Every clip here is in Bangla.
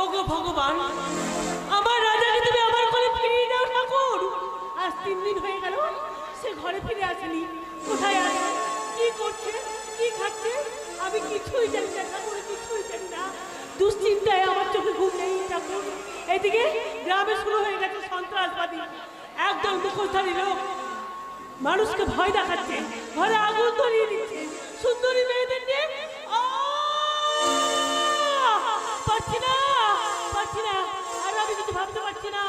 ওগো ভগবান, আমার রাজাকে তুমি আমার ঘরে ফিরিয়ে দাও ঠাকুর। আজ 3 দিন হয়ে গেল সে ঘরে ফিরে আসেনি। কোথায় আছে, কি করছে, কি খাচ্ছে, আমি কিছুই জানি না ঠাকুর, কিছুই জানি না। দুশ্চিন্তায় আমার চোখে ঘুম নেই ঠাকুর। এদিকে গ্রামে শুরু হয়ে গেছে সন্ত্রাসবাদী। একদল মুখোশধারী লোক মানুষকে ভয় দেখাচ্ছে, ঘরে আগুন ধরিয়ে দিচ্ছে, সুন্দরী মেয়েদের নিয়ে। পারছি না, পারছি না, আর আমি কিছু ভাবতে পারছি না।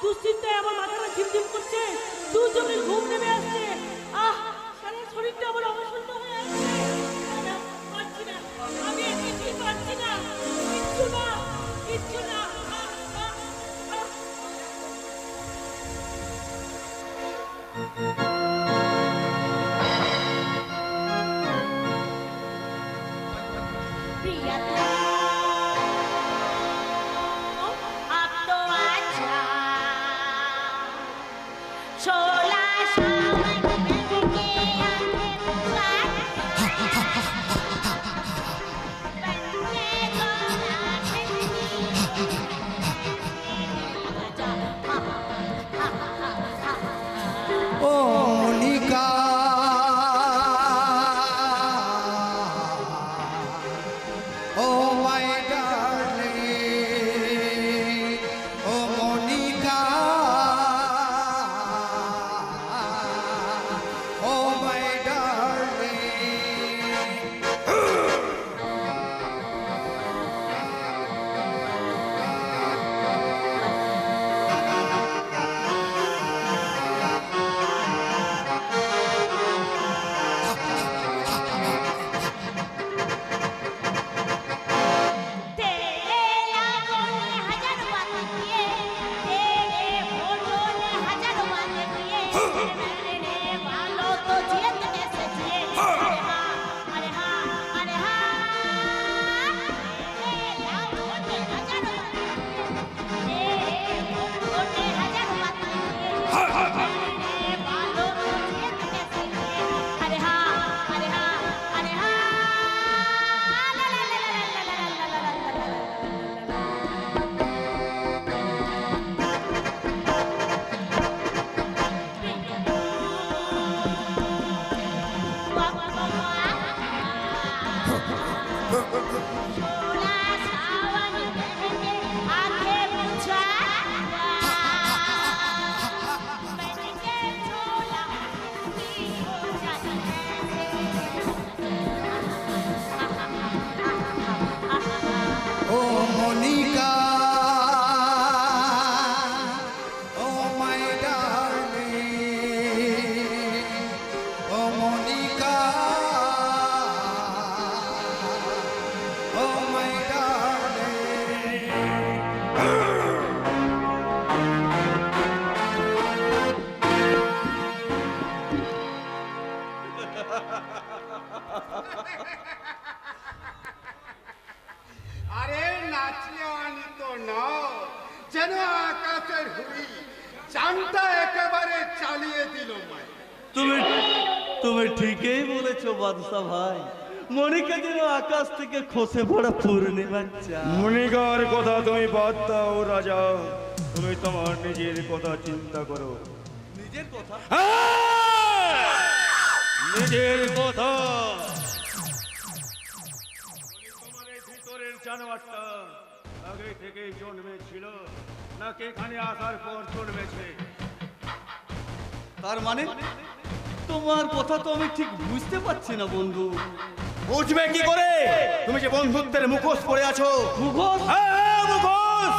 দুশ্চিন্তায় আমার মাথাটা ঝিমঝিম করছে, দু চোখে ঘুম নেমে আসছে। সারা শরীরটা আমার অবসন্ন হয়ে আসছে। পারছি না, আমি আর কিছুই পারছি না, কিচ্ছু না, কিচ্ছু না। আরে নাচিয়ে আনি তো নাও, যেন আকাশের হুড়ি চানটা একেবারে চালিয়ে দিল। তুমি ঠিকই বলেছো বাদশা ভাই, মনিকা যেন আকাশ থেকে খসে পড়া পূর্ণিমার চাঁদ। মনিকার কথা তুমি বাদ দাও রাজা, তুমি তোমার নিজের কথা চিন্তা করো। নিজের কথা? নিজের কথা। তোমার এই ভিতরের জানোয়ারটা আগে থেকেই জন্মেছিল নাকি এখানে আসার পর জন্মেছে? তার মানে তোমার কথা তো আমি ঠিক বুঝতে পারছি না বন্ধু। বুঝবে কি করে? তুমি যে বন্ধুত্বের মুখোশ পরে আছো। মুখোশ? হ্যাঁ, মুখোশ।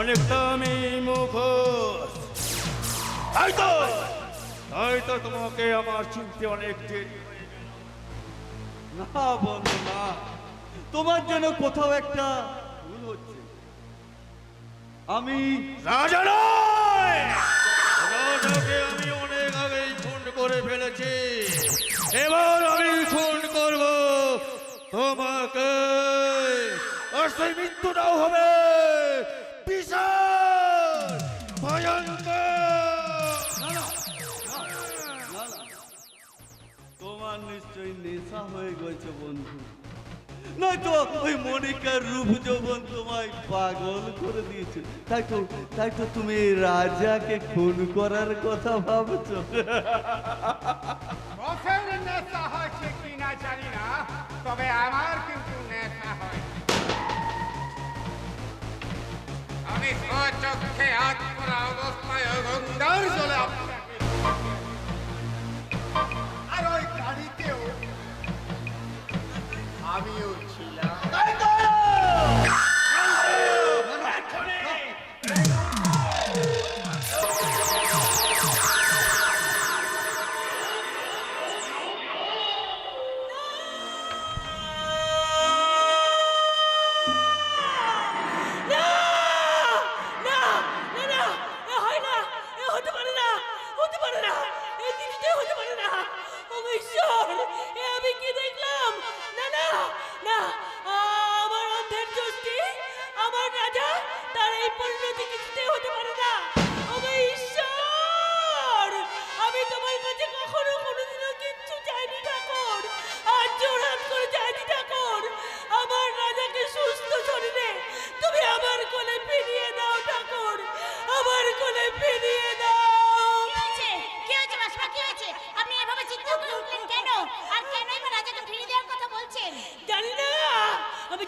অনেক দামি মুখোশ। তাই তো তোমাকে আমার চিনতে অনেক দেরি হয়ে গেল। না বন্ধু না, তোমার যেন কোথাও একটা ভুল হচ্ছে। আমি রাজা নয়, রাজাকে আমি অনেক আগেই খুন করে ফেলেছি। এবার আমি খুন করব তোমাকে, আর সেই মৃত্যুটাও হবে বিশাল ভয়ঙ্কর। তোমার নিশ্চয় নিশ্চয়ই নেশা হয়ে গেছে বন্ধু, নয়তো ওই মনিকার রূপ যৌবন তোমায় পাগল করে দিয়েছে। তাই তো তুমি রাজাকে খুন করার কথা ভাবছো। বসের নেশা হয়েছে কিনা জানি না, তবে আমার কিন্তু নেশা হয়। আমি স্বচক্ষে হাত করা অবস্থায় গঙ্গার জলে আপনাকে আর ওই গাড়িতেও আমিও ছিলাম।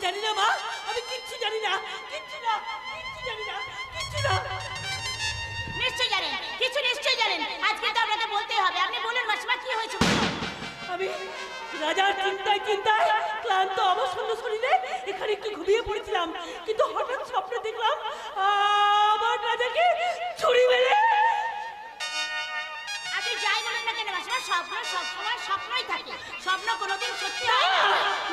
জানি না মা, আমি কিচ্ছু জানি না, কিচ্ছু না, কিচ্ছু জানি না, কিচ্ছু না। নিশ্চয় জানেন, কিছু নিশ্চয় জানেন। আজকে তো আপনাকে বলতেই হবে। আপনি বলুন মাসিমা, কি হয়েছে বলুন। আমি রাজার চিন্তায় ক্লান্ত অবসন্ন শরীরে এখানে একটু ঘুমিয়ে পড়েছিলাম, কিন্তু হঠাৎ স্বপ্নে দেখলাম আমার রাজাকে ছুরি মেরে। আপনি যাই বলেন না কেন মাসিমা, স্বপ্ন সবসময় স্বপ্নই থাকে, স্বপ্ন কোনোদিন সত্যি হয় না।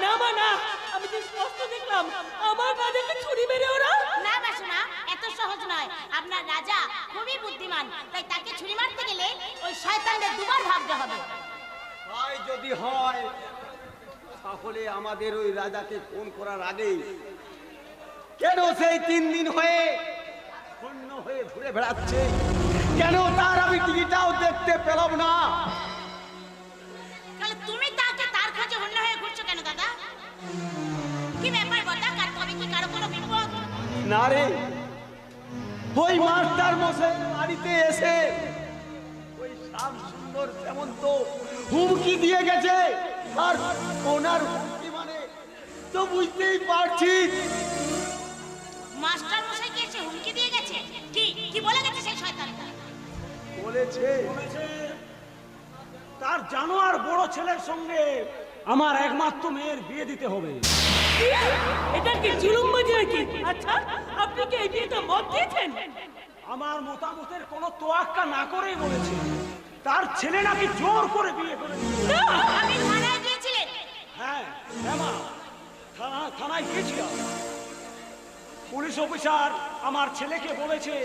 না মা না, আমি যে স্পষ্ট দেখলাম আমার রাজাকে ছুরি মেরে ওরা। না মাসিমা, এত সহজ নয়। আপনার রাজা খুবই বুদ্ধিমান, তাই তাকে ছুরি মারতে গেলে ওই শয়তানদের দুবার ভাবতে হবে। তাই যদি হয় তাহলে আমাদের ওই রাজাকে ফোন করার আগে কেন সেই 3 দিন হয়ে শূন্য হয়ে ঘুরে বেড়াচ্ছে, কেন তার আমি টিকিটাও দেখতে পেলাম না? তাহলে তুমি তাকে তার খোঁজে হন্য হয়ে ঘুরছো কেন দাদা? কি ব্যাপার বটা, কার কবে কি কারো কোনো বিপদ? না রে, ওই মাস্টার মশাই বাড়িতে এসে ওই শ্যাম সুন্দর সেমন্ত হুমকি দিয়ে গেছে, আর ওনার হুমকি মানে তো বুঝতেই পারছিস। মাস্টার মশাই কি এসে হুমকি দিয়ে গেছে? কি কি বলে গেছে সেই শয়তানটা? বলেছে তার জানোয়ার বড় ছেলের সঙ্গে আমার একমাত্র মেয়ের বিয়ে দিতে হবে। এটা কি জুলুমবাজি নাকি? আচ্ছা, আপনি কি এই বিয়েটা মত দিয়েছেন? আমার মতামতের কোনো তোয়াক্কা না করেই বলেছে তার ছেলে নাকি জোর করে বিয়ে করে দিয়েছে। না, আপনি থানায় গিয়েছিলেন? হ্যাঁ মা, থানায় গিয়েছিলাম। পুলিশ অফিসার আমার ছেলেকে বলেছে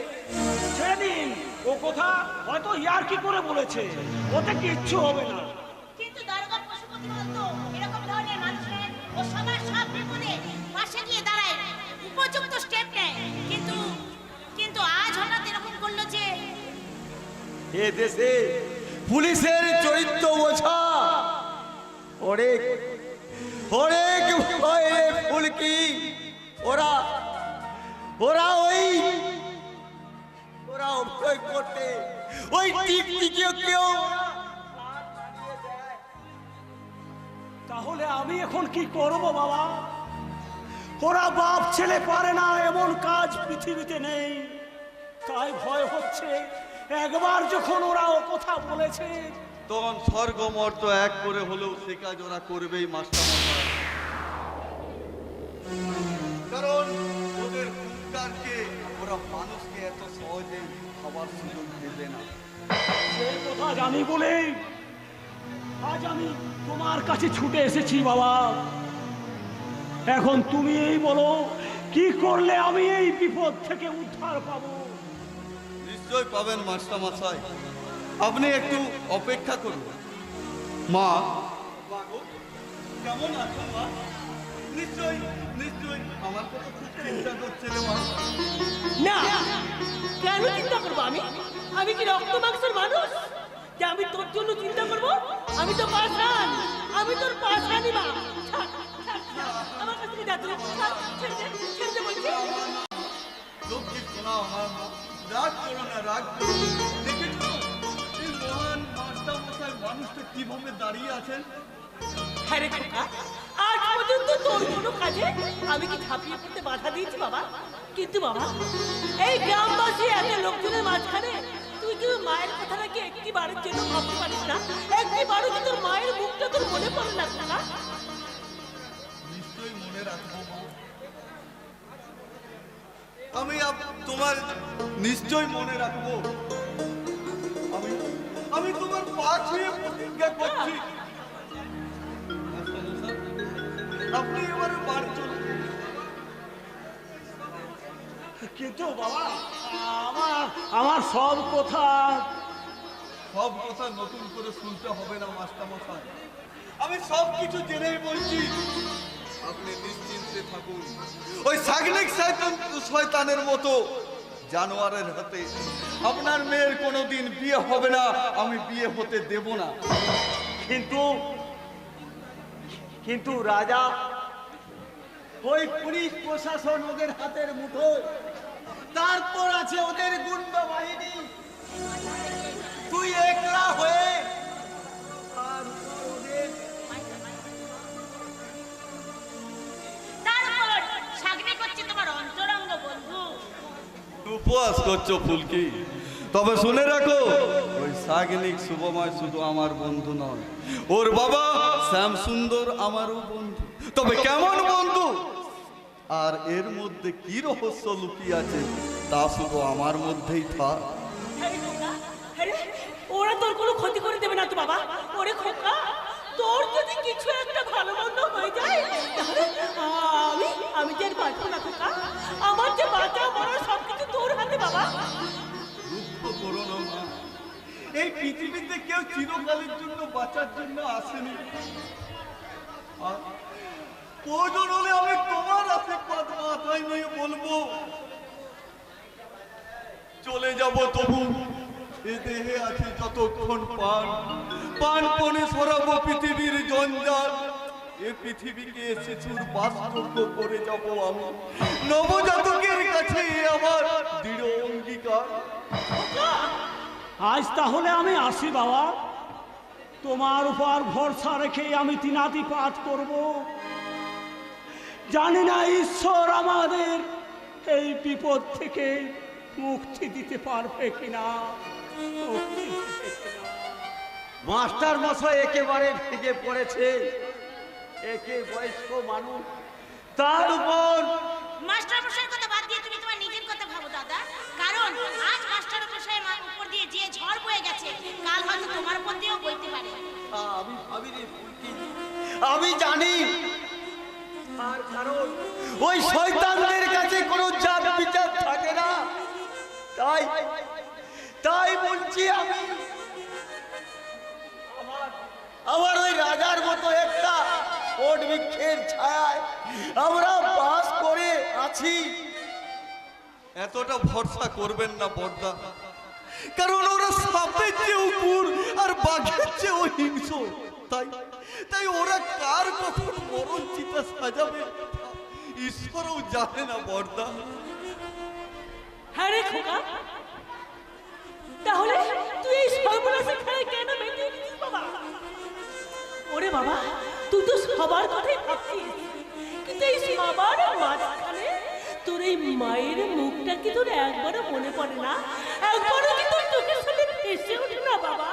ছেড়ে দিন, ও কথা হয়তো ইয়ার্কি করে বলেছে, ওতে কিচ্ছু হবে না। কিন্তু দারোগা পশুপতি বলতো এরকম ধরনের মানুষের ও সবার সব বিপদে পাশে গিয়ে দাঁড়ায়, উপযুক্ত স্টেপ নেয়। কিন্তু আজ হঠাৎ এরকম করলো যে। এ দেশে পুলিশের চরিত্র বোঝা অনেক অনেক ভয়ের ফুলকি। ওরা অভয় করতে ওই টিকটিকিও কেউ। তাহলে আমি এখন কি করব বাবা? ওরা বাপ ছেলে পারে না এমন কাজ পৃথিবীতে নেই, তাই ভয় হচ্ছে একবার যখন ওরা ও কথা বলেছে তখন স্বর্গ মর্ত এক করে হলেও সে কাজ ওরা করবেই মাস্টারমশাই। কারণ ওদের হুঙ্কারকে ওরা মানুষকে এত সহজে খাবার সুযোগ দেবে না। সেই কথা জানি বলেই আজ আমি তোমার কাছে ছুটে এসেছি বাবা। এখন তুমি এই বলো কি করলে আমি এই বিপদ থেকে উদ্ধার পাবো? নিশ্চয় পাবেন মাস্টারমশাই, আপনি একটু অপেক্ষা করুন। মা, কেমন আছো মা? নিশ্চয় আমার কথা খুব চিন্তা করছে রে মা। না, কেন চিন্তা করবো আমি? আমি কি রক্ত মাংসের মানুষ? যে আমি তোর জন্য চিন্তা করবো? আমি তো পাশান, আমি তোর পাশানি মা। ছাড়, ছাড়, ছাড়। আমার কাছ থেকে যা তুই, ছাড়, ছেড়ে দে, ছেড়ে দে বলছি। লক্ষ্মী সোনা আমার মা, রাগ করো না, রাগ করো না। দেখেছো এই মহান মাস্টার মশাই মানুষটা কিভাবে দাঁড়িয়ে আছেন? হ্যাঁ রে খোকা, আজ পর্যন্ত তোর কোনো কাজে আমি কি ঝাঁপিয়ে পড়তে বাধা দিয়েছি বাবা? কিন্তু বাবা, এই গ্রামবাসী এত লোকজনের মাঝখানে তুই কি মায়ের কথা নাকি একটি বারের জন্য ভাবতে পারিস না? একটি বারও কি তোর মায়ের মুখটা তোর মনে পড়ে না খোকা? নিশ্চয়ই মনে রাখবো মা। আমি তোমার নিশ্চয় মনে রাখবো। আমি তোমার পা ছুঁয়ে প্রতিজ্ঞা করছি। আপনি এবারে বাড়ি চলুন। কিন্তু বাবা, আমার সব কথা নতুন করে শুনতে হবে না মাস্টার মশাই। আমি সব কিছু জেনেই বলছি। আপনি নিশ্চিন্তে থাকুন। ওই সাগনিক শয়তানের মতো জানোয়ারের হাতে আপনার মেয়ের কোনোদিন বিয়ে হবে না, আমি বিয়ে হতে দেব না। কিন্তু রাজা, ওই পুলিশ প্রশাসন ওদের হাতের মুঠোয়, তারপর আছে ওদের গুন্ডা বাহিনী। তুই একলা হয়ে আর ওদের তারপর সাগনি করছে তোমার অন্তরঙ্গ বন্ধু। উপবাস করছো ফুলকি, তবে শুনে রাখো ওই সাগনিক শুভময় শুধু আমার বন্ধু নয়, ওর বাবা শ্যামসুন্দর আমারও বন্ধু। তবে কেমন বন্ধু আর এর মধ্যে কি রহস্য লুকিয়ে আছে তা শুধু আমার মধ্যেই থাক। হ্যাঁ রে খোকা, হ্যাঁ রে, ওরা তোর কোনো ক্ষতি করে দেবে না তো বাবা। ওরে খোকা, তোর যদি কিছু একটা ভালো মন্দ হয়ে যায় তাহলে আমি যে আর বাঁচবো না খোকা। আমার যে বাঁচা মরা সবকিছু তোর হাতে বাবা। দুঃখ করো না মা, এই পৃথিবীতে কেউ চিরকালের জন্য বাঁচার জন্য আসেনি। আর প্রয়োজন হলে আমি তোমার আশীর্বাদ মাথায় নিয়ে বলবো চলে যাব, তবু এ দেহে আছে যতক্ষণ পানপণে সরাবো পৃথিবীর জঞ্জাল। এ পৃথিবীকে শিশুর বাস্তব্য করে যাব আমি। নবজাতকের কাছে আমার দৃঢ় অঙ্গীকার। আজ তাহলে আমি আসি বাবা। তোমার উপর ভরসা রেখে আমি তিনাতি পাঠ করব। জানি না ঈশ্বর আমাদের এই বিপদ থেকে মুক্তি দিতে পারবে কিনা। মাস্টার মশাই একেবারে ভেঙে পড়েছে। একে বয়স্ক মানুষ, তার উপর মাস্টার মশাইয়ের কথা বাদ দিয়ে তুমি তোমার নিজের কথা ভাবো দাদা। কারণ আজ মাস্টার মশাইয়ের উপর দিয়ে যে ঝড় বয়ে গেছে, কাল হয়তো তোমার উপর দিয়েও বইতে পারে। আমি ভাবি রে ফুলকি, আমি জানি। আর কারণ ওই শয়তানদের কাছে কোনো জাত বিচার থাকে না। তাই বলছি আমি, আমার ওই রাজার মতো একটা বট বৃক্ষের ছায়ায় আমরা বাস করে আছি। এতটা ভরসা করবেন না বর্দা, কারণ ওরা সাপের চেয়েও ক্রূর আর বাঘের চেয়েও হিংস্র। তাই ওরা কার কখন মরণ চিতা সাজাবে ঈশ্বরও জানে না বর্দা। হ্যাঁ রে খোকা, তাহলে তুই এই সর্বনাশের খেলায় কেন বেঁচে গেছিস বাবা? ওরে বাবা, তুই তো সবার কথাই ভাবছিস, কিন্তু এই সবার মাঝখানে তোর এই মায়ের মুখটা কি তোর একবারও মনে পড়ে না? একবারও কি তোর চোখের সামনে ভেসে ওঠে না বাবা?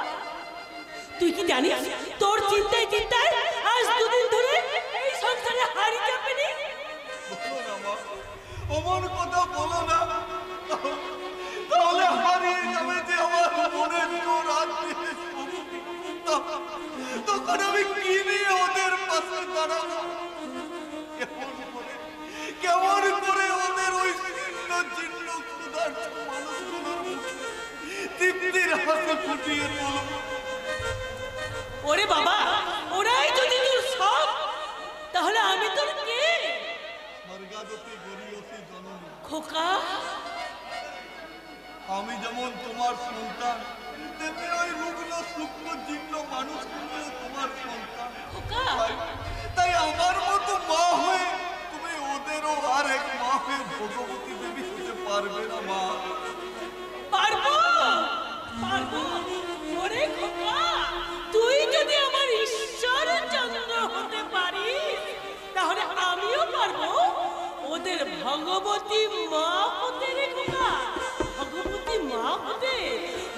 তুই কি জানিস তোর চিন্তায় আজ দুদিন ধরে এই সংসারে হারি চাপেনি? বলো না মা, অমন কথা বলো না, তাহলে হারিয়ে যাবে যে আমার মনের জোর আর দেহের শক্তি। তখন আমি কি নিয়ে ওদের পাশে দাঁড়াবো? কেমন করে ওদের ওই ছিন্ন ক্ষুধার্ত মানুষগুলোর মুখে তৃপ্তির হাসি ফুটিয়ে তুলবো? ওরে বাবা, ওরাই যদি তোর সব, তাহলে আমি তোর কে? স্বর্গাদপি গরিয়সী জননী, খোকা, আমি যেমন তোমার সন্তান, তেমনি ওই রুগ্ন ভগবতী মা হতে রে খোকা, ভগবতী মা হতে।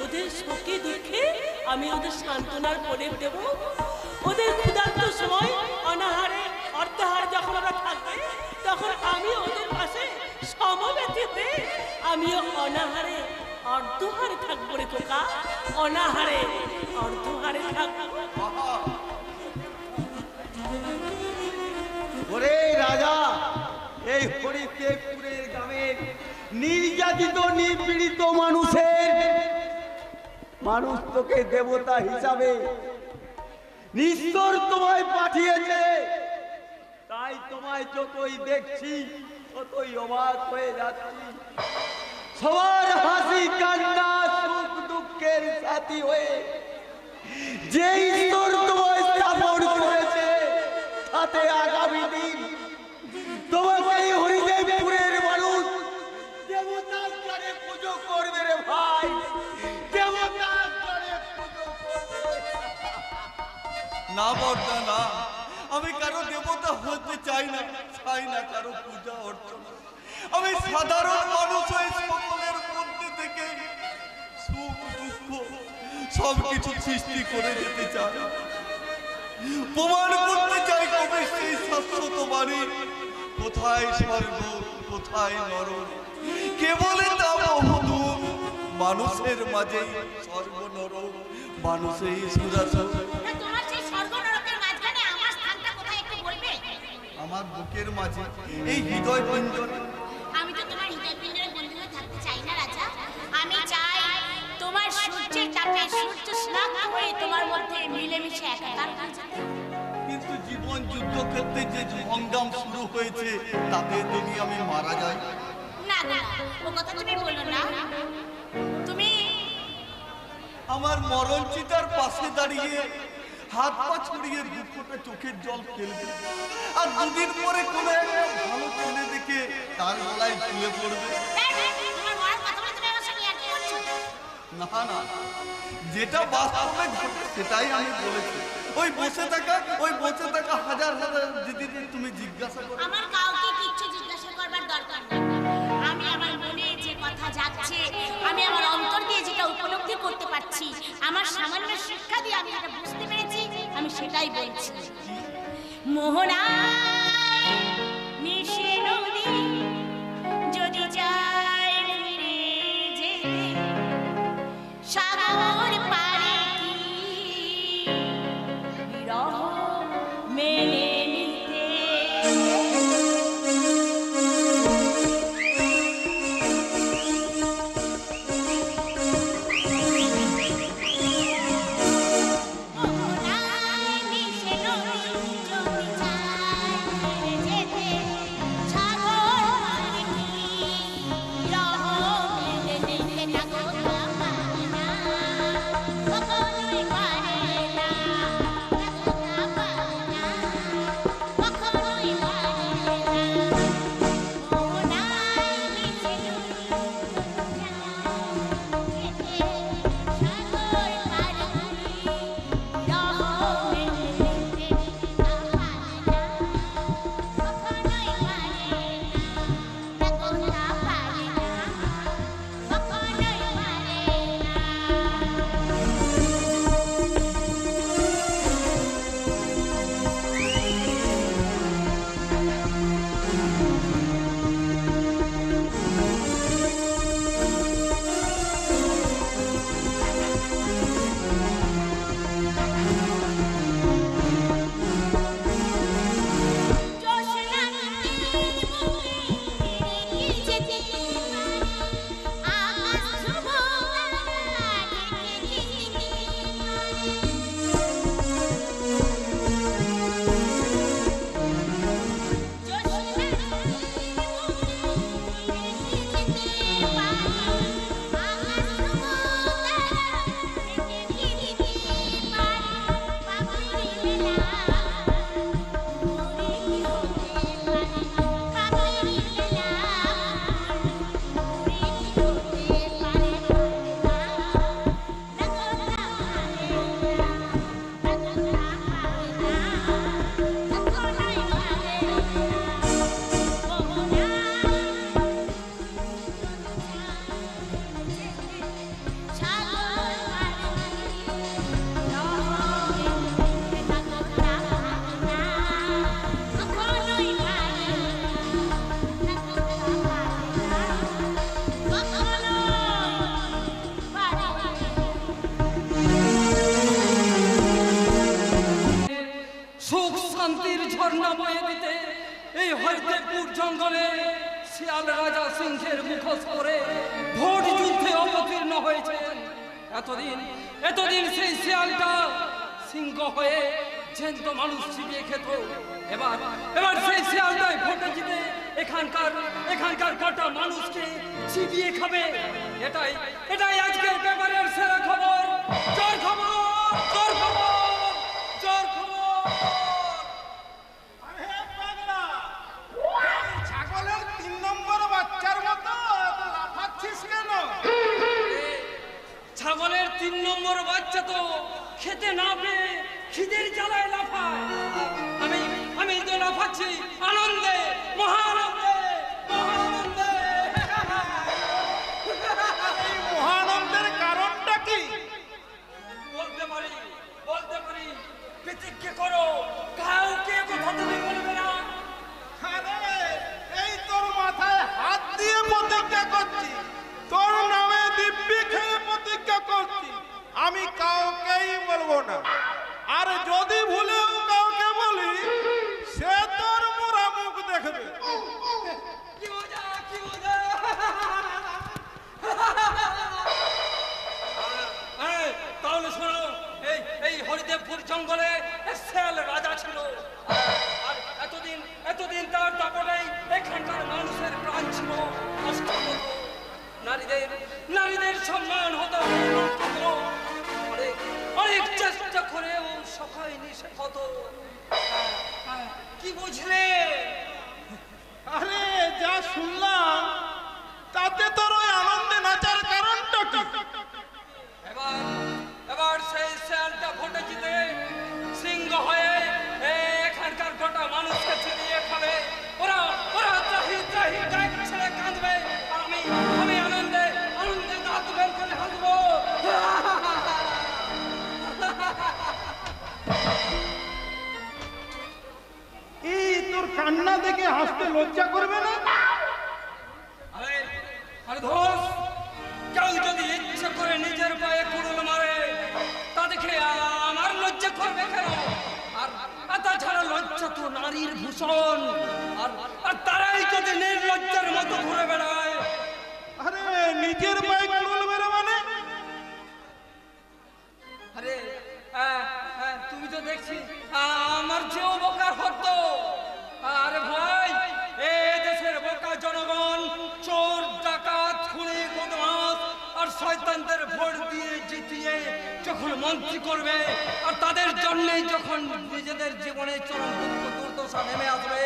ওদের শোকে দুঃখে আমি ওদের সান্ত্বনার প্রলেপ দেব। ওদের ক্ষুধার্ত সময় অনাহারে অর্ধাহারে যখন ওরা থাকবে, তখন আমি ওদের পাশে সমবেতিতে আমিও অনাহারে অর্ধহারে থাকবো রে খোকা, অনাহারে অর্ধহারে থাকবো। ওরে রাজা, এই হরিদেবপুরের গ্রামের নির্যাতিত নিপীড়িত মানুষ তোকে দেবতা হিসাবে নিস্তর তোমায় পাঠিয়েছে। তাই তোমায় যতই দেখছি ততই অবাক হয়ে যাচ্ছি। সবার হাসি কান্না সুখ দুঃখের সাথী হয়ে যে ঈশ্বর তোমায় স্থাপন করেছে, তাতে আগামী দিন তোমাকে এই হরিদেবপুরের মানুষ দেবতার করে পুজো করবে রে ভাই, দেবতার করে পুজো করবে। না বর্দা না, আমি কারো দেবতা হতে চাই না কারো পূজা অর্চনা। আমি সাধারণ মানুষ হয়ে সকলের মধ্যে থেকে সুখ দুঃখ সবকিছু সৃষ্টি করে যেতে চাই। প্রমাণ করতে চাই কবে সেই শাশ্বত বাণী, কোথায় স্বর্গ কোথায় নরক। কে বলে তা বহুদূর, মানুষের মাঝে স্বর্গ নরক, মানুষেই সুরাসুর। তোমার সেই স্বর্গ নরকের মাঝখানে আমার স্থানটা কোথায় একটু বলবে? আমার বুকের মাঝে এই হৃদয় পিঞ্জরে। আমি তো তোমার হৃদয় পিণ্ডরে বন্দী হয়ে থাকতে চাই না রাজা। আমি চাই তোমার সূর্যের তাপে সূর্য স্নাত হয়ে তোমার মধ্যে মিলেমিশে একাকার হয়ে যেতে। কিন্তু জীবন যুদ্ধক্ষেত্রে যে সংগ্রাম শুরু হয়েছে, তাতে যদি আমি মারা যাই? না না, ও কথা তুমি বলো না। তুমি আমার মরণ চিতার পাশে দাঁড়িয়ে হাত পা ছড়িয়ে দুঃখটা চোখের জল ফেলবে, আর দুদিন পরে কোনো একটা ভালো ছেলে দেখে তার গলায় ঝুলে পড়বে। তোমার মরার কথা বলে তুমি আমার সঙ্গে একই করছো? না না, যেটা বাস্তবে ঘটে সেটাই আমি বলেছি। ওই বসে থাকা হাজার হাজার দিদিদের তুমি জিজ্ঞাসা করো। আমার কাউকে কিচ্ছু জিজ্ঞাসা করবার দরকার নেই। আমি আমার মনে যে কথা যাচ্ছে, আমি আমার অন্তর দিয়ে যেটা উপলব্ধি করতে পারছি, আমার সামান্য শিক্ষা দিয়ে আমি যেটা বুঝতে পেরেছি, আমি সেটাই বলছি। মোহনায় মিশে নদী যদি যায় ফিরে যেতে, সাগর পারে কি বিরহ মেনে নিতে। মোহনায় মিশে নদী যদি যায় এই হরিদেবপুর জঙ্গলে শিয়াল রাজা সিংহের মুখোশ পরে ভোট যুদ্ধে অবতীর্ণ হয়েছেন। এতদিন সেই শিয়ালটা সিংহ হয়ে জ্যান্ত মানুষ চিবিয়ে খেত। এবার সেই শিয়ালটাই ভোটে জিতে এখানকার গোটা মানুষকে চিবিয়ে খাবে। এটাই আজকের পেপারের সেরা খবর। জোর খবর, জোর খবর, জোর খবর। ছাগলের 3 নম্বর বাচ্চার মতো এত লাফাচ্ছিস কেন? ছাগলের 3 নম্বর বাচ্চা তো খেতে না পেয়ে খিদের জ্বালায় লাফায়। আমি তো লাফাচ্ছি আনন্দে, মহানন্দে, মহানন্দে। এই মহানন্দের কারণটা কি? বলতে পারি প্রতিজ্ঞা করো, কাউকে কথা তুমি বলবে না। আরে এই তোর মাথায় হাত দিয়ে প্রতিজ্ঞা করছি, তোর নামে দিব্যি খেয়ে প্রতিজ্ঞা করছি, আমি কাউকেই বলবো না। আর যদি ভুলেও কাউকে বলি, সে তোর মোরা মুখ দেখবে। কি মজা, কি মজা। তাহলে শোনো, এই হরিদেবপুর জঙ্গলে শিয়াল রাজা ছিল। আর এতদিন তার দাপটেই এখানকার মানুষের প্রাণ ছিল নষ্ট হতো। নারীদের সম্মান হতো, অনেক চেষ্টা করেও সখায়নি সে কত। কি বুঝলে? আরে যা শুনলাম তাতে তোর ওই আনন্দে নাচার কারণটা কি? এবার সেই শিয়ালটা ভোটে জিতে সিংহ হয়ে এখানকার গোটা মানুষকে চিনিয়ে খাবে। ওরা ত্রাহি ডাক ছেড়ে কাঁদবে, আর আমি আনন্দে দাঁত বের করে হাসবো। এই তোর কান্না দেখে হাসতে লজ্জা করবে না? আরে ধোস, কেউ যদি ইচ্ছে করে নিজের পায়ে কুড়ুল মারে তা দেখে আমার লজ্জা করবে কেন? আর তাছাড়া লজ্জা তো নারীর ভূষণ, আর তারাই যদি নির্লজ্জার মতো ঘুরে বেড়ায়। আরে নিজের পায়ে কুড়ুল মেরে মানে? আরে তুমি তো দেখছি আমার চেয়েও বোকার হতো। আরে ভাই, এ দেশের বোকা জনগণ চোর, ডাকাত, খুনি, বদমাশ আর শয়তানদের ভোট দিয়ে জিতিয়ে যখন মন্ত্রী করবে, আর তাদের জন্যই যখন নিজেদের জীবনে চরম দুঃখ দুর্দশা নেমে আসবে,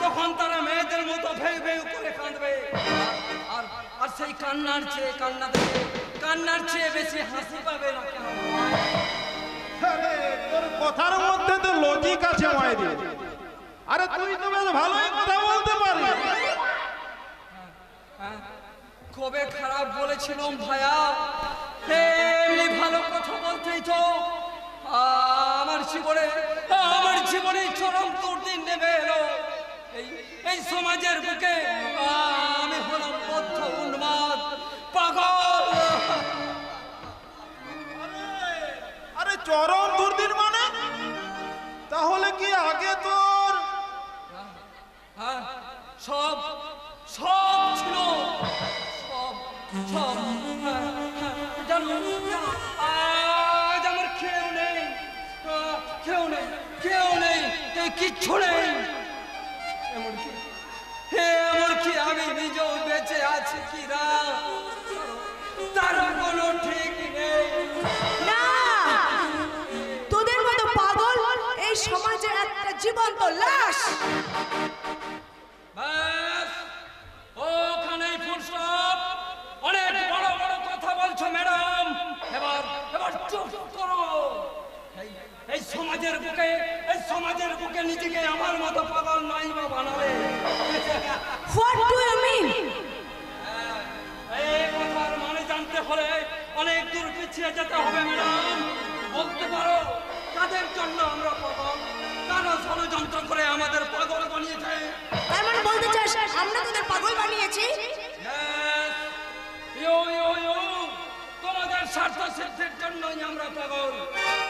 তখন তারা মেয়েদের মতো ভেউ ভেউ করে কাঁদবে। আর সেই কান্নার চেয়ে বেশি হাসি পাবে না কেন? আরে তোর কথার মধ্যে তো লজিক আছে মাইরি। আরে তুই তো বেশ ভালোই কথা বলতে পারিস। কবে খারাপ বলেছিলাম ভাইয়া? এমনি ভালো কথা বলতেই তো আমার জীবনে চরম দুর্দিন নেমে এলো। এই সমাজের বুকে আমি হলাম বদ্ধ, উন্মাদ, পাগল। আরে চরম দুর্দিন মানে? তাহলে কি আগে তোর সব ছিল, সব জানো, আজ আমার কেউ নেই, কিচ্ছু নেই। এমনকি আমি নিজেও বেঁচে আছি কিনা তার কোনো ঠিক নেই। না, তোদের মতো পাগল এই সমাজের একটা জীবন্ত লাশ। ব্যাস, ওখানেই ফুলস্টপ। অনেক বড় বড় কথা বলছো ম্যাডাম, এবার চুপ করো। এই সমাজের বুকে নিজেকে আমার মতো পাগল নাই বা বানালে। What do you mean? এই কথার মানে জানতে হলে অনেক দূর পিছিয়ে যেতে হবে ম্যাডাম। বলতে পারো কাদের জন্য আমরা পাগল? কারা ষড়যন্ত্র করে আমাদের পাগল বানিয়েছে? তার মানে বলতে চাস আমরা তোদের পাগল বানিয়েছি? তোমাদের স্বার্থ সিদ্ধির জন্যই আমরা পাগল।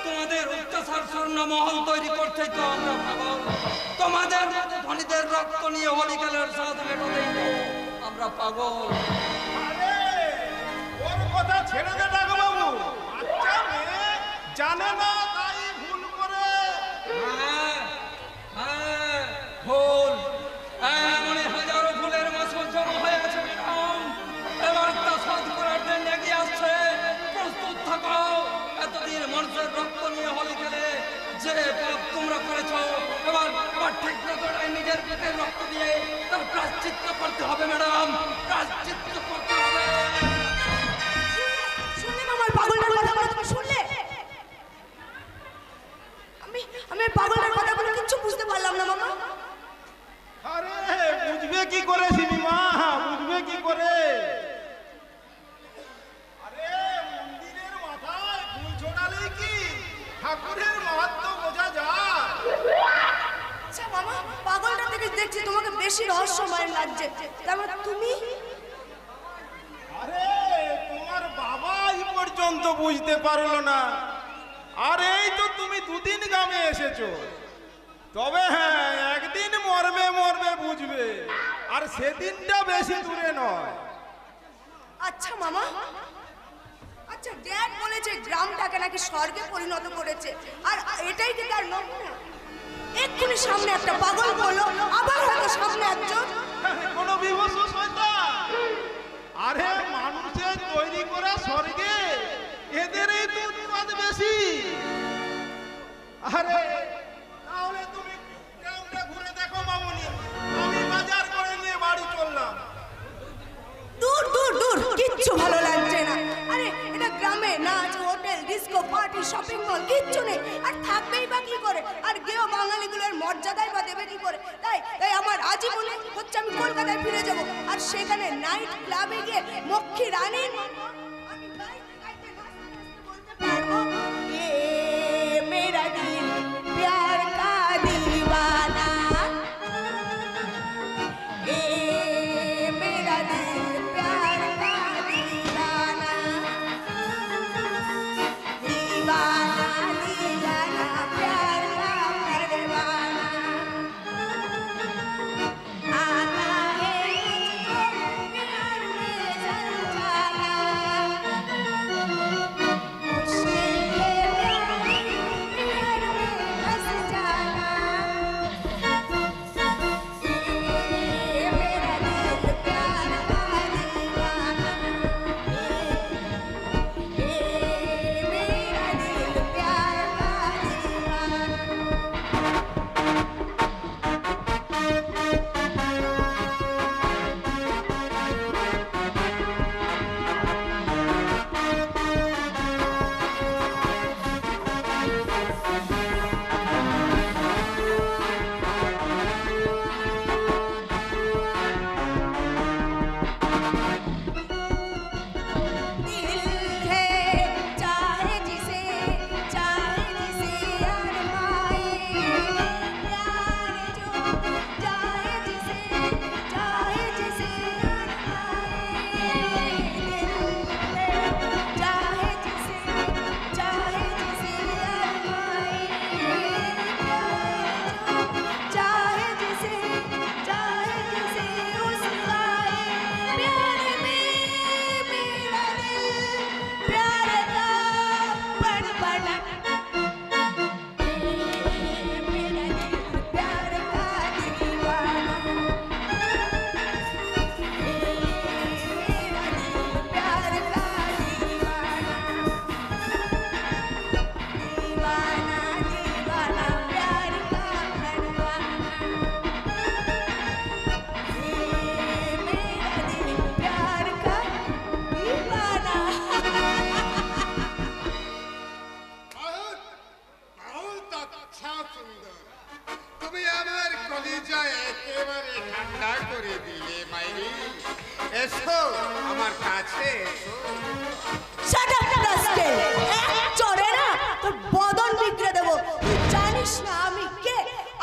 তোমাদের অত্যাচার স্বর্ণ মহল তৈরি করতেই তো আমরা পাগল। তোমাদের ধনীদের রক্ত নিয়ে হলিকালের স্বাদ মেটাতেই তো আমরা পাগল। আরে ওর কথা ছেড়ে দে ডাক বাবু, বাচ্চা মেয়ে জানে না তাই ভুল করে। হ্যাঁ, হ্যাঁ, ভুল। এমনই হাজারো ভুলের মাসুল জমা হয়ে আছে ম্যাডাম। এবার তা শোধ করার জন্য এগিয়ে আসছে। প্রস্তুত থাকো। এতদিন মানুষের রক্ত নিয়ে হলি খেলে যে পাপ তোমরা করেছো, এবার ঠিক মতো নিজের পেটের রক্ত দিয়ে তার প্রায়শ্চিত্ত করতে হবে ম্যাডাম, প্রায়শ্চিত্ত করতে হবে। শুনলে আমার পাগলটার কথাগুলো তুমি শুনলে? আমি পাগলটার কথাগুলো কিচ্ছু বুঝতে পারলাম না মামা। আরে বুঝবে কি করে সিনেমা, বুঝবে কি করে? আরে মন্দিরের মাথায় ফুল ছোড়ালেই কি ঠাকুরের মাহাত্ম্য বোঝা যায়? আচ্ছা মামা, পাগলটা থেকে দেখছি তোমাকে বেশি রহস্যময় লাগছে। তারপর তুমি আরে তোমার বাবা এই পর্যন্ত বুঝতে পারলো না, আর এই তো তুমি দুদিন গ্রামে এসেছো। তবে হ্যাঁ, একদিন মরবে মরবে বুঝবে, আর সেদিনটা বেশি দূরে নয়। আচ্ছা মামা, আচ্ছা ড্যাড বলেছে গ্রামটাকে নাকি স্বর্গে পরিণত করেছে, আর এটাই কি তার নমুনা? এক্ষুনি সামনে একটা পাগল বললো, আবার হয়তো সামনে একজন। কোনো বিভৎস শয়তান। আরে মানুষের তৈরি করা স্বর্গে এদেরই তো উৎপাদ বেশি। আরে তাহলে তুমি গ্রামটা ঘুরে দেখো মামুনি, আমি বাজার করে নিয়ে বাড়ি চললাম। দূর দূর দূর, কিচ্ছু ভালো লাগছে না। আরে এটা গ্রামে না আছে hotel, disco, party, shopping mall, কিচ্ছু নেই। আর থাকবেই বা কি করে? আর গেও বাঙালিগুলোর মর্যাদাই বা দেবে কি করে? তাই তাই আমার আজই মনে হচ্ছে আমি কলকাতায় ফিরে যাব, আর সেখানে নাইট ক্লাবে গিয়ে মক্ষী রানীর মতো আমি গাইতে গাইতে নাচতে নাচতে বলতে পারবো, এ মেরা দিল প্যার কা দিওয়ানা, এ मेरा दिल प्यार का दीवाना, दीवाना दीवाना प्यार का परवाना, आता है मुझको प्यार में समझाना, मुश्किल है प्यार में फंस जाना, ये मेरा दिल प्यार का दीवाना, ये मेरा दिल प्यार का दीवाना। दिल है चाहे जिसे अरमाए, प्यार जो चाहे जिसे अरमाए, दिल है चाहे जिसे अरमाए, प्यार जो चाहे जिसे उसकाए, प्यार में मेरा दिल प्यार का पनपना, मेरा दिल प्यार का दीवाना, मेरा दिल प्यार का दीवाना, दीवाना दीवाना प्यार का परवाना, मेरा दिल प्यार का दीवाना। बहुत बहुत अच्छा सुंदर, তুমি আমার কলিজা একেবারে ঠান্ডা করে দিলে মাইরি। এসো আমার কাছে এসো। Shut up, rascal! এক চড়ে না তোর বদন বিগড়ে দেবো। তুই জানিস না আমি কে?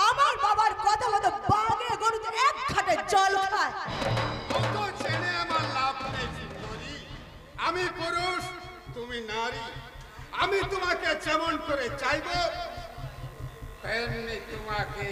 আমার বাবার কথা মতো বাঘে গরুতে এক খাটে জল খায়। অত চেনে আমার লাভ নেই সুন্দরী। আমি পুরুষ, তুমি নারী। আমি তোমাকে যেমন করে চাইবো তেমনি তোমাকে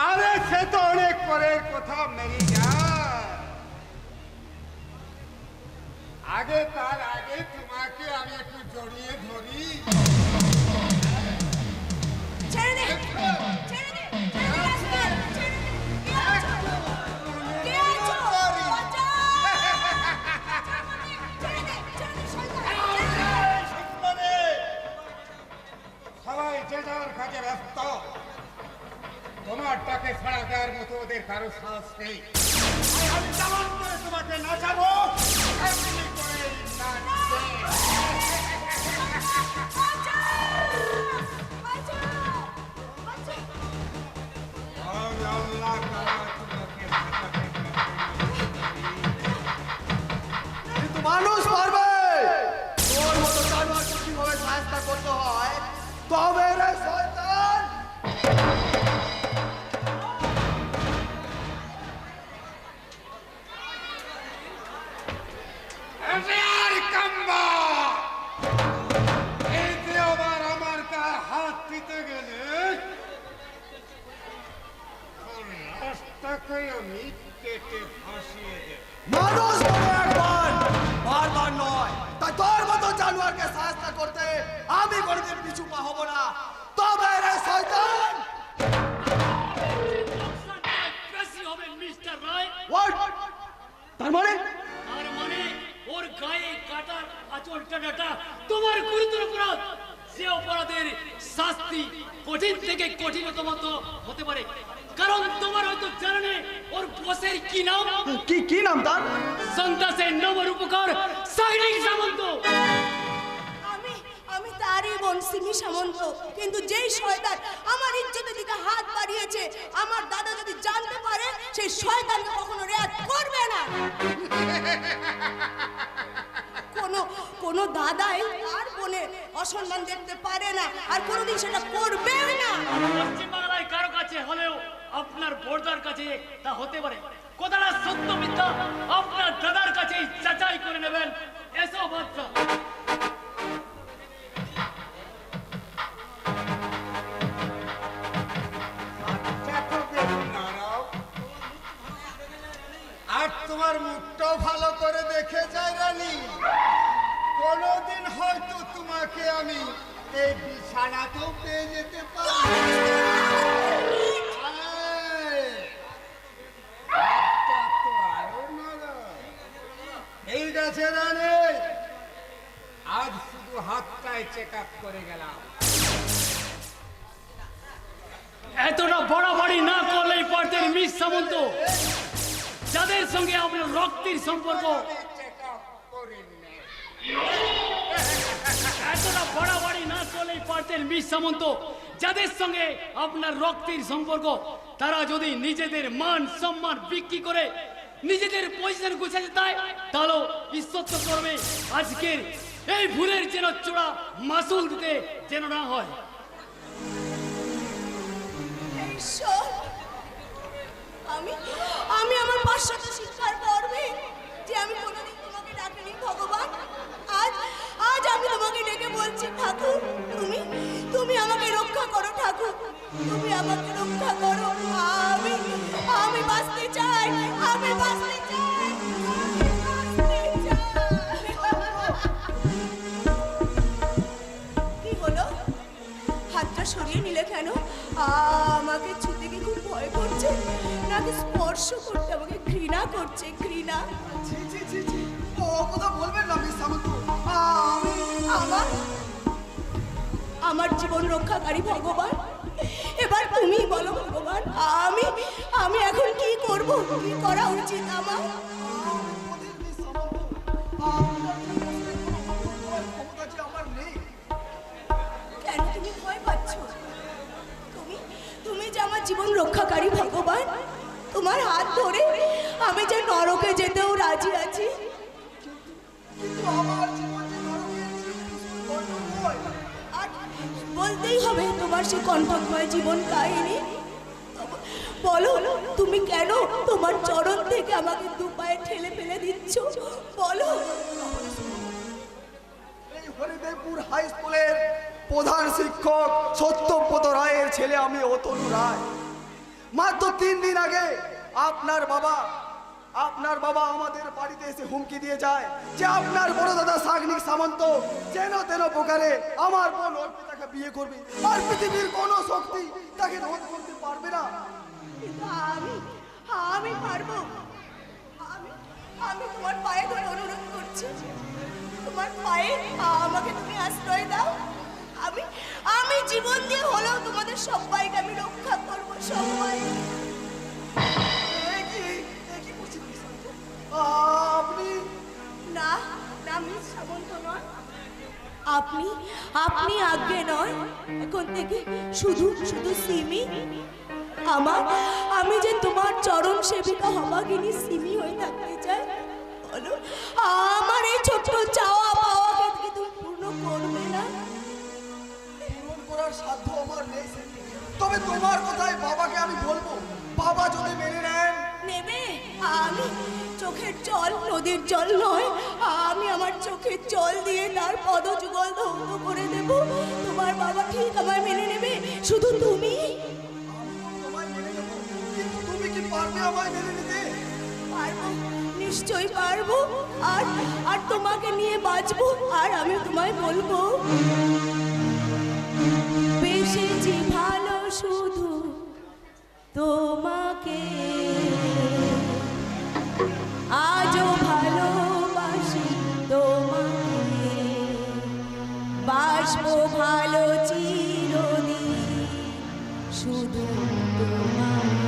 আরে সে তো অনেক পরের কথা মেরি যান। তার আগে তোমাকে আমি একটু জড়িয়ে ধরি। ছেড়ে দে, ছেড়ে দে, ছেড়ে দে, রাস্কেল, ছেড়ে দে। কে আছো? কে আছো? বাঁচাও! ছেড়ে দে, শয়তান, ছেড়ে দে। সবাই যে যার কাজে ব্যস্ত। তোমার টাকে ছাড়া দেওয়ার মতো ওদের কারো সাহস নেই। আমি কেমন করে তোমাকে নাচাবো? এমনি করে নাচবে। আমি আল্লাহ তাআলা তোমাকে বাঁচাতে কিন্তু মানুষ পারবে তোর মতো জানোয়ারকে কিভাবে সাহায্য করতে হয়। তবে রে শয়তান, আর কাম্বা এতে আবার আমার গায়ে হাত দিতে গেলে রাস্তাকে আমি কেটে ফাঁসিয়ে দেব। মানুষ বলে একবার, বারবার নয়। তাই তোর মতো জানোয়ারকে সাহায্য করতে আমি কোনোদিন পিছু পা হব না। তবে রে শয়তান, বেশি হবে মিস্টার রায়। তার মানে তার মানে ওর গায়ে কাটার আঁচল টানাটা তোমার গুরুতর অপরাধ। সে অপরাধের শাস্তি কঠিন থেকে কঠিনতম হতে পারে। কারণ তোমার হয়তো জানা নেই ওর বসের কি নাম। কি নাম তার? সন্ত্রাসের নবরূপকার সাইনিং সামন্ত। আমি তারই বোন সিমি সামন্ত। কিন্তু যেই শয়তান আমার ইজ্জতের দিকে হাত বাড়িয়েছে, আমার দাদা যদি জানতে পারে, সেই শয়তানকে কখনো রেয়াত করবে না। কোনো দাদাই তার বোনের অসম্মান দেখতে পারে না, আর কোনোদিন সেটা করবেও না। পশ্চিম বাংলায় কারো কাছে হলেও আপনার বোর্দার কাছে তা হতে পারে। কথাটা সত্য মিথ্যা আপনার দাদার কাছেই যাচাই করে নেবেন। এসো বাচ্চা। আর তোমার মুখটাও ভালো করে দেখে যায় রানী। কোনদিন হয়তো তোমাকে আমি এই বিছানাতেও পেয়ে যেতে পারি। ঠিক আছে রানী, আজ শুধু হাতটাই চেক আপ করে গেলাম। এতটা বাড়াবাড়ি না করলেই পারতেন মিস সামন্ত। যাদের সঙ্গে আপনার রক্তের সম্পর্ক, এতটা বাড়াবাড়ি না করলেই পারতেন মিস সামন্ত। যাদের সঙ্গে আপনার রক্তের সম্পর্ক, তারা যদি নিজেদের মান সম্মান বিক্রি করে নিজেদের পজিশন গুছাতে চায়, তাহলে ঈশ্বর তো করবে আজকের এই ভুলের যেন চূড়া মাসুল দিতে যেন না হয়। আমি আমার পাশ্চাত্য শিক্ষার পর্বে যে আমি কোনোদিন তোমাকে ডাকিনি ভগবান। আজ আমি তোমাকে ডেকে বলছি, ঠাকুর তুমি আমাকে রক্ষা করো। ঠাকুর তুমি আমাকে রক্ষা করো। আমি বাঁচতে চাই, আমি বাঁচতে চাই, কি হলো? হাতটা সরিয়ে নিলে কেন? আমাকে ছুতে কি খুব ভয় করছে, নাকি স্পর্শ করতে আমাকে ঘৃণা করছে? ঘৃণা? ও কথা বলবেন না মিস সামন্ত। আমার জীবন রক্ষাকারী ভগবান, এবার তুমি বলো ভগবান, আমি এখন কি করব? কি করা উচিত আমার? কেন তুমি ভয় পাচ্ছ? তুমি যে আমার জীবন রক্ষাকারী ভগবান, তোমার হাত ধরে আমি যে নরকে যেতেও রাজি আছি। আর বলতেই হবে তোমার সে কণ্ঠময় জীবন কাহিনী। বলো তুমি কেন তোমার চরণ থেকে আমাকে দু পায়ে ঠেলে ফেলে দিচ্ছ? বলো। এই হরিদেবপুর হাই স্কুলের প্রধান শিক্ষক সত্যব্রত রায়ের ছেলে আমি অতনু রায়। মাত্র 3 দিন আগে আপনার বাবা আমাদের বাড়িতে এসে হুমকি দিয়ে যায় যে আপনার বড় দাদা সাগনিক সামন্ত যেন তেন প্রকারে আমার বোন অর্পিতাকে বিয়ে করবে, আর পৃথিবীর কোনো শক্তি তাকে রোধ করতে পারবে না। কিন্তু আমি পারবো। আমি তোমার পায়ে ধরে অনুরোধ করছি, তোমার পায়ে আমাকে তুমি আশ্রয় দাও। আমি জীবন দিয়ে হলেও তোমাদের সবাইকে আমি রক্ষা করবো, সবাই। আপনি না না মিস সামন্ত নয়, আপনি আগে নয়, এখন থেকে শুধু সিমি। আমি যে তোমার চরণ সেবিকা হবাগিনী সিমি হয়ে থাকতে চাই। বলো, আমার এই ছোট্ট চাওয়া পাওয়াকে কি তুমি পূর্ণ করবে না? পূরণ করার সাধ্য আমার নেই, তবে তোমার কথায় বাবাকে আমি বলবো। বাবা যদি মেনে নেবে, আমি চোখের জল নদীর জল নয়, আমি আমার চোখের জল দিয়ে তার পদযুগল ধৌত করে দেব। তোমার বাবা ঠিক আমায় মেনে নেবে, শুধু তুমি। তুমি কি পারবে আমায় মেনে নিতে? পারবো, নিশ্চয়ই পারবো। আর তোমাকে নিয়ে বাঁচবো, আর আমি তোমায় বলবো, বেশেছি ভালো শুধু তোমাকে, আজও ভালোবাসি তোমাকে, বাসবো ভালো চিরদিন শুধু তোমাকে,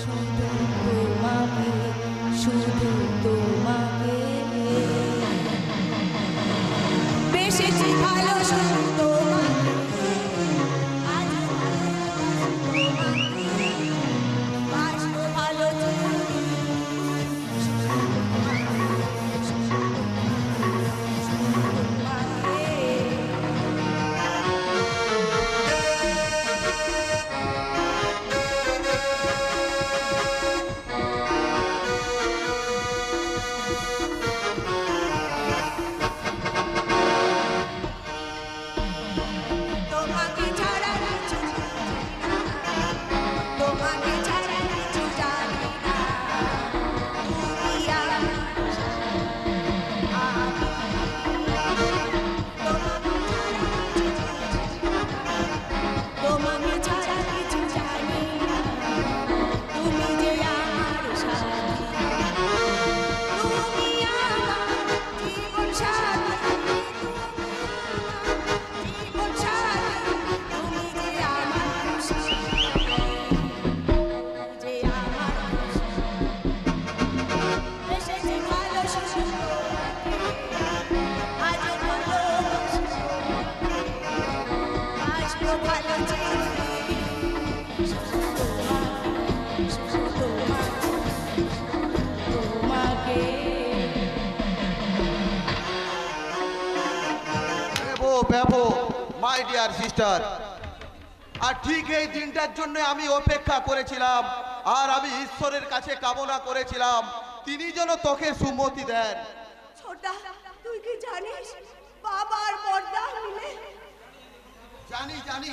শুধু তোমাকে, শুধু তোমাকে, বেশেছি ভালো শুধু তোমাকে, আজও ভালোবাসি তোমাকে, বাসবো ভালো চিরদিন শুধু তোমাকে ছাড়া কিছু জানি না, তোমাকে ছাড়া কিছু জানি না, তুমি আমার তোমাকে ছাড়া কিছু জানি না, তুমি যে আমার সাথী, তুমি আমার জীবন সাথী, জীবন সাথী, তুমি যে আমার সাথী, যে আমার বেশেছি ভালো শুধু তোমাকে, আজও ভালোবাসি তোমাকে, বাসবো ভালো চিরদিন শুধু তোমাকে, শুধু তোমাকে। বেবো মাই ডিয়ার সিস্টার, আর ঠিক এই দিনটার জন্য আমি অপেক্ষা করেছিলাম, আর আমি ঈশ্বরের কাছে কামনা করেছিলাম তিনি যেন তোকে সুমতি দেন। ছোটা, তুই কি জানিস বাবা আর বড়দা মিলে? জানি জানি,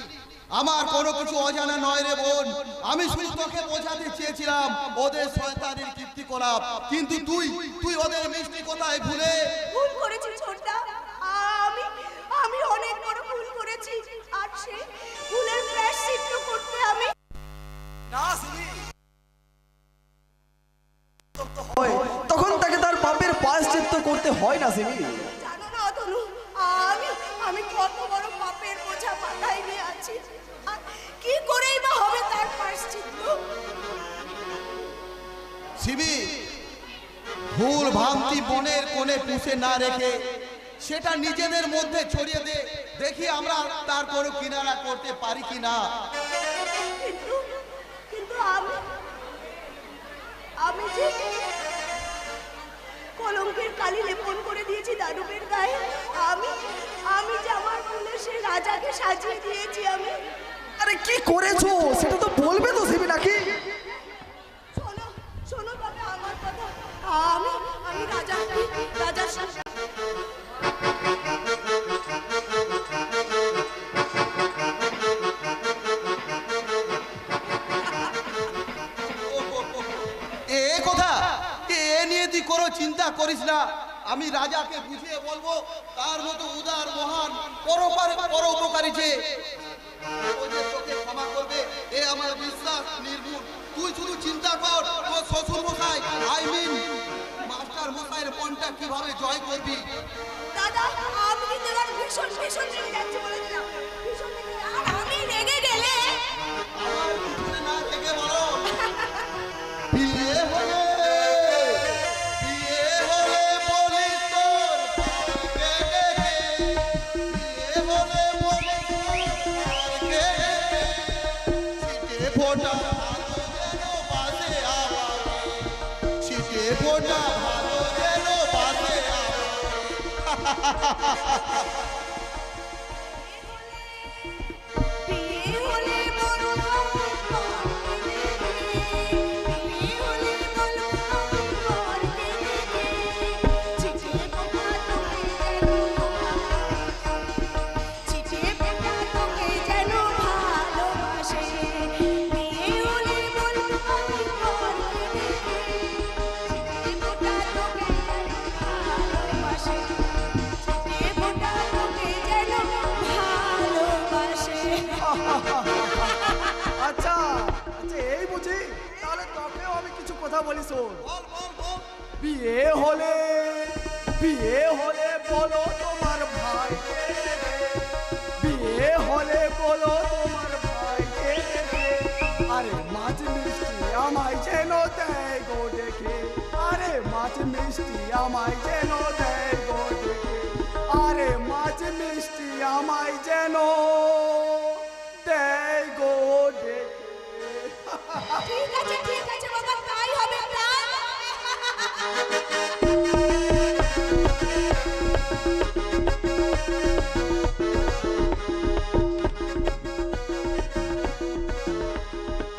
আমার কোনো কিছু অজানা নয় রে বোন। আমি শুধু তোকে বোঝাতে চেয়েছিলাম ওদের শয়তানির কীর্তিকলাপ, কিন্তু তুই ওদের মিষ্টি কথায় ভুলে ভুল করেছি ছোটা, আমি অনেক বড় ভুল করেছি, আর সে ভুলের প্রায়শ্চিত্ত করতে আমি না সিমি, তখন তাকে তার পাপের প্রায়শ্চিত্ত করতে হয় না সিমি। জানো না অতনু, আমি কত বড় পাপের বোঝা মাথায় নিয়ে আছি, আর কি করেই বা হবে তার প্রায়শ্চিত্ত? সিমি, ভুল ভ্রান্তি মনের কোণে পুষে না রেখে সেটা নিজেদের মধ্যে ছড়িয়ে দে, দেখি আমরা তার কোনো কিনারা করতে পারি কিনা। কিন্তু আমি যে কলঙ্কের কালি লেপন করে দিয়েছি দানবের গায়ে, আমি যে আমার ভুলে সে রাজাকে সাজিয়ে দিয়েছি। আমি আরে কি করেছো সেটা তো বলবে তো সিমি নাকি? শোনো বাবা আমার কথা, আমি রাজার সাথে কথা এ নিয়ে তুই কোনো চিন্তা করিস না, আমি রাজাকে বুঝিয়ে বলবো তার মতো উদার মহান পরোপকারী যে ও যে তোকে ক্ষমা করবে এ আমার বিশ্বাস নির্ভুল। তুই শুধু চিন্তা কর তোর শ্বশুর মশাই মাস্টার মশাইয়ের মনটা কিভাবে জয় করবি। দাদা আমি কিন্তু এবার ভীষণ ভীষণ রেগে যাচ্ছি বলে দিলাম, ভীষণ রেগে আর আমি রেগে গেলে আমার পিছনে না থেকে বলো বিয়ে হলে বলিস তোর পালকে ডেকে, বিয়ে হলে বলিস তোর পালকে ডেকে, ছিটে ফোঁটা ভালো যেন বাজে আওয়াজে, ছিটে ফোঁটা ভালো যেন বাজে বিয়ে হলে বলো বিয়ে হলে বলো করতে দেবে চিঠি পোকা তোকে যেন ভালোবাসে, বিয়ে হলে বলো করতে দেবে চিঠি পোকা তোকে ভালোবাসে, চিঠি পোকা তোকে যেন ভালোবাসে। আচ্ছা আচ্ছা এই বুঝি, তাহলে তোকেও আমি কিছু কথা বলি শোন। বিয়ে হলে বলো তোমার ভাইকে দেবে, বিয়ে হলে বলো তোমার ভাইকে দেবে, আরে মাছ মিষ্টি আমায় যেন দেয় গো দেখে, আরে মাছ মিষ্টি আমায় যেন দেয় গো দেখে, আরে মাছ মিষ্টি আমায় যেন দেয় গো দেখে। ঠিক আছে বাবা, তাই হবে প্রাণ।